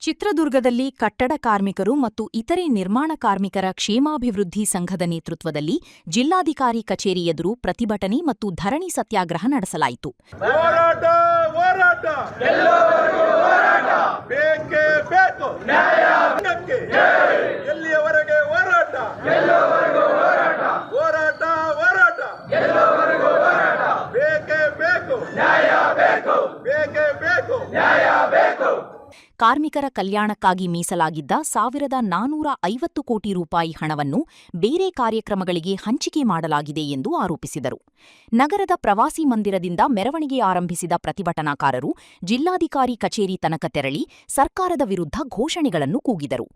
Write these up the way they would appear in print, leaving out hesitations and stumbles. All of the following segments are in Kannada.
ಚಿತ್ರದುರ್ಗದಲ್ಲಿ ಕಟ್ಟಡ ಕಾರ್ಮಿಕರು ಮತ್ತು ಇತರೆ ನಿರ್ಮಾಣ ಕಾರ್ಮಿಕರ ಕ್ಷೇಮಾಭಿವೃದ್ಧಿ ಸಂಘದ ನೇತೃತ್ವದಲ್ಲಿ ಜಿಲ್ಲಾಧಿಕಾರಿ ಕಚೇರಿ ಎದುರು ಪ್ರತಿಭಟನೆ ಮತ್ತು ಧರಣಿ ಸತ್ಯಾಗ್ರಹ ನಡೆಸಲಾಯಿತು. ಕಾರ್ಮಿಕರ ಕಲ್ಯಾಣಕ್ಕಾಗಿ ಮೀಸಲಾಗಿದ್ದ 1,450 ಕೋಟಿ ರೂಪಾಯಿ ಹಣವನ್ನು ಬೇರೆ ಕಾರ್ಯಕ್ರಮಗಳಿಗೆ ಹಂಚಿಕೆ ಮಾಡಲಾಗಿದೆ ಎಂದು ಆರೋಪಿಸಿದರು. ನಗರದ ಪ್ರವಾಸಿ ಮಂದಿರದಿಂದ ಮೆರವಣಿಗೆ ಆರಂಭಿಸಿದ ಪ್ರತಿಭಟನಾಕಾರರು ಜಿಲ್ಲಾಧಿಕಾರಿ ಕಚೇರಿ ತನಕ ತೆರಳಿ ಸರ್ಕಾರದ ವಿರುದ್ಧ ಘೋಷಣೆಗಳನ್ನು ಕೂಗಿದರು.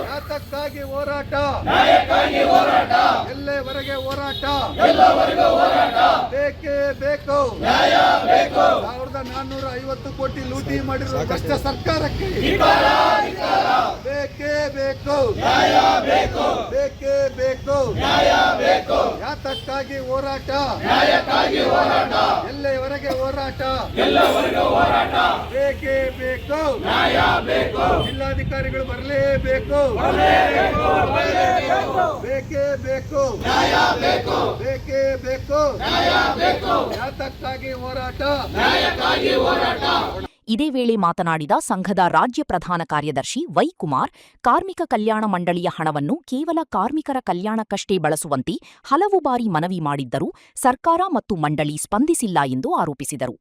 ನ್ಯಾಯಕ್ಕಾಗಿ ಹೋರಾಟ, ಎಲ್ಲೆವರೆಗೆ ಹೋರಾಟ, ಬೇಕೇ ಬೇಕು. 1,450 ಕೋಟಿ ಲೂಟಿ ಮಾಡಿರುವ ಭ್ರಷ್ಟ ಸರ್ಕಾರಕ್ಕೆ ಬೇಕೇ ಬೇಕು, ಬೇಕೇ ಬೇಕು. ಯಾತಕ್ಕಾಗಿ ಹೋರಾಟ, ಎಲ್ಲೆವರೆಗೆ ಹೋರಾಟ, ಬೇಕೇ ಬೇಕು. ಜಿಲ್ಲಾಧಿಕಾರಿಗಳು ಬರಲೇಬೇಕು, ಬೇಕೇ ಬೇಕು, ಬೇಕೇ ಬೇಕು. ಯಾತಕ್ಕಾಗಿ ಹೋರಾಟ. ಇದೇ ವೇಳೆ ಮಾತನಾಡಿದ ಸಂಘದ ರಾಜ್ಯ ಪ್ರಧಾನ ಕಾರ್ಯದರ್ಶಿ ವೈಕುಮಾರ್, ಕಾರ್ಮಿಕ ಕಲ್ಯಾಣ ಮಂಡಳಿಯ ಹಣವನ್ನು ಕೇವಲ ಕಾರ್ಮಿಕರ ಕಲ್ಯಾಣಕ್ಕಷ್ಟೇ ಬಳಸುವಂತೆ ಹಲವು ಬಾರಿ ಮನವಿ ಮಾಡಿದ್ದರೂ ಸರ್ಕಾರ ಮತ್ತು ಮಂಡಳಿ ಸ್ಪಂದಿಸಿಲ್ಲ ಎಂದು ಆರೋಪಿಸಿದರು.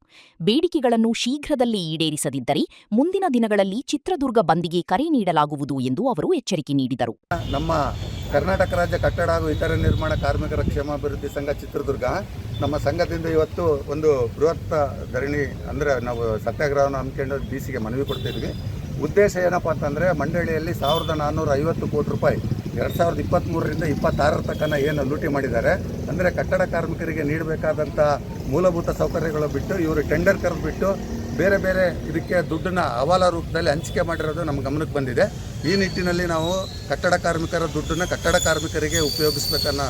ಬೇಡಿಕೆಗಳನ್ನು ಶೀಘ್ರದಲ್ಲೇ ಈಡೇರಿಸದಿದ್ದರೆ ಮುಂದಿನ ದಿನಗಳಲ್ಲಿ ಚಿತ್ರದುರ್ಗ ಬಂದ್ಗೆ ಕರೆ ನೀಡಲಾಗುವುದು ಎಂದು ಅವರು ಎಚ್ಚರಿಕೆ ನೀಡಿದರು. ನಮ್ಮ ಕರ್ನಾಟಕ ರಾಜ್ಯ ಕಟ್ಟಡ ಹಾಗೂ ಇತರೆ ನಿರ್ಮಾಣ ಕಾರ್ಮಿಕರ ಕ್ಷೇಮಾಭಿವೃದ್ಧಿ ಸಂಘ ಚಿತ್ರದುರ್ಗ ನಮ್ಮ ಸಂಘದಿಂದ ಇವತ್ತು ಒಂದು ಬೃಹತ್ ಧರಣಿ ಅಂದರೆ ನಾವು ಸತ್ಯಾಗ್ರಹವನ್ನು ಹಮ್ಮಿಕೊಂಡು ಡಿಸಿಗೆ ಮನವಿ ಕೊಡ್ತಿದ್ವಿ. ಉದ್ದೇಶ ಏನಪ್ಪ ಅಂತಂದರೆ ಮಂಡಳಿಯಲ್ಲಿ 1,450 ಕೋಟಿ ರೂಪಾಯಿ 2023ರಿಂದ 26 ತನಕ ಏನು ಲೂಟಿ ಮಾಡಿದ್ದಾರೆ. ಅಂದರೆ ಕಟ್ಟಡ ಕಾರ್ಮಿಕರಿಗೆ ನೀಡಬೇಕಾದಂಥ ಮೂಲಭೂತ ಸೌಕರ್ಯಗಳು ಬಿಟ್ಟು ಇವರು ಟೆಂಡರ್ ಕರೆದುಬಿಟ್ಟು ಬೇರೆ ಬೇರೆ ಇದಕ್ಕೆ ದುಡ್ಡನ್ನು ಹವಾಲ ರೂಪದಲ್ಲಿ ಹಂಚಿಕೆ ಮಾಡಿರೋದು ನಮ್ಮ ಗಮನಕ್ಕೆ ಬಂದಿದೆ. ಈ ನಿಟ್ಟಿನಲ್ಲಿ ನಾವು ಕಟ್ಟಡ ಕಾರ್ಮಿಕರ ದುಡ್ಡನ್ನು ಕಟ್ಟಡ ಕಾರ್ಮಿಕರಿಗೆ ಉಪಯೋಗಿಸಬೇಕನ್ನೋ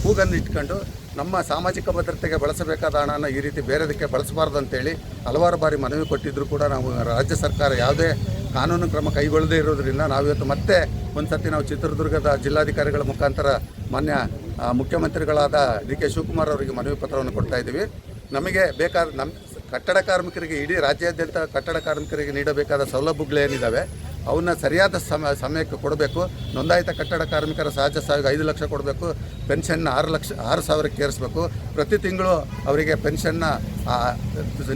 ಕೂಗನ್ನು ಇಟ್ಕೊಂಡು ನಮ್ಮ ಸಾಮಾಜಿಕ ಭದ್ರತೆಗೆ ಬಳಸಬೇಕಾದ ಹಣನ ಈ ರೀತಿ ಬೇರೆದಕ್ಕೆ ಬಳಸಬಾರ್ದು ಅಂತೇಳಿ ಹಲವಾರು ಬಾರಿ ಮನವಿ ಕೊಟ್ಟಿದ್ದರೂ ಕೂಡ ನಾವು ರಾಜ್ಯ ಸರ್ಕಾರ ಯಾವುದೇ ಕಾನೂನು ಕ್ರಮ ಕೈಗೊಳ್ಳದೇ ಇರೋದ್ರಿಂದ ನಾವಿವತ್ತು ಮತ್ತೆ ಒಂದು ಸತಿ ನಾವು ಚಿತ್ರದುರ್ಗದ ಜಿಲ್ಲಾಧಿಕಾರಿಗಳ ಮುಖಾಂತರ ಮಾನ್ಯ ಮುಖ್ಯಮಂತ್ರಿಗಳಾದ ಡಿ ಕೆ ಶಿವಕುಮಾರ್ ಅವರಿಗೆ ಮನವಿ ಪತ್ರವನ್ನು ಕೊಡ್ತಾ ಇದ್ದೀವಿ. ನಮಗೆ ಬೇಕಾದ ನಮ್ಮ ಕಟ್ಟಡ ಕಾರ್ಮಿಕರಿಗೆ ಇಡೀ ರಾಜ್ಯಾದ್ಯಂತ ಕಟ್ಟಡ ಕಾರ್ಮಿಕರಿಗೆ ನೀಡಬೇಕಾದ ಸೌಲಭ್ಯಗಳೇನಿದ್ದಾವೆ ಅವನ್ನ ಸರಿಯಾದ ಸಮಯಕ್ಕೆ ಕೊಡಬೇಕು. ನೋಂದಾಯಿತ ಕಟ್ಟಡ ಕಾರ್ಮಿಕರ ಸಹಜ ಸಾವಿಗೆ 5 ಲಕ್ಷ ಕೊಡಬೇಕು. ಪೆನ್ಷನ್ನ 6,000ಕ್ಕೆ ಏರಿಸಬೇಕು. ಪ್ರತಿ ತಿಂಗಳು ಅವರಿಗೆ ಪೆನ್ಷನ್ನ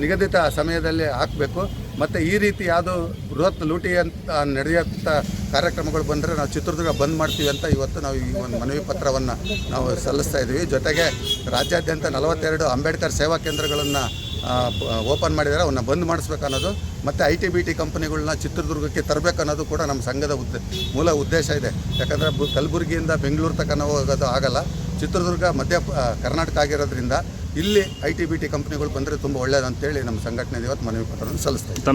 ನಿಗದಿತ ಸಮಯದಲ್ಲಿ ಹಾಕಬೇಕು. ಮತ್ತು ಈ ರೀತಿ ಯಾವುದು ಬೃಹತ್ ಲೂಟಿ ಅಂತ ನಡೆಯುವಂಥ ಕಾರ್ಯಕ್ರಮಗಳು ಬಂದರೆ ನಾವು ಚಿತ್ರದುರ್ಗ ಬಂದ್ ಮಾಡ್ತೀವಿ ಅಂತ ಇವತ್ತು ನಾವು ಈ ಒಂದು ಮನವಿ ಪತ್ರವನ್ನು ನಾವು ಸಲ್ಲಿಸ್ತಾ ಇದ್ದೀವಿ. ಜೊತೆಗೆ ರಾಜ್ಯಾದ್ಯಂತ 42 ಅಂಬೇಡ್ಕರ್ ಸೇವಾ ಕೇಂದ್ರಗಳನ್ನು ಓಪನ್ ಮಾಡಿದ್ದಾರೆ, ಅವನ್ನ ಬಂದ್ ಮಾಡಿಸ್ಬೇಕನ್ನೋದು, ಮತ್ತು IT-BT ಕಂಪನಿಗಳನ್ನ ಚಿತ್ರದುರ್ಗಕ್ಕೆ ತರಬೇಕನ್ನೋದು ಕೂಡ ನಮ್ಮ ಸಂಘದ ಮೂಲ ಉದ್ದೇಶ ಇದೆ. ಯಾಕಂದರೆ ಕಲಬುರಗಿಯಿಂದ ಬೆಂಗಳೂರು ತನಕ ಹೋಗೋದು ಆಗಲ್ಲ. ಚಿತ್ರದುರ್ಗ ಮಧ್ಯ ಕರ್ನಾಟಕ ಆಗಿರೋದ್ರಿಂದ ಇಲ್ಲಿ IT-BT ಕಂಪನಿಗಳು ಬಂದರೆ ತುಂಬ ಒಳ್ಳೆಯದು ಅಂತೇಳಿ ನಮ್ಮ ಸಂಘಟನೆ ಇವತ್ತು ಮನವಿ ಪತ್ರವನ್ನು ಸಲ್ಲಿಸ್ತಾ ಇದ್ದೀವಿ.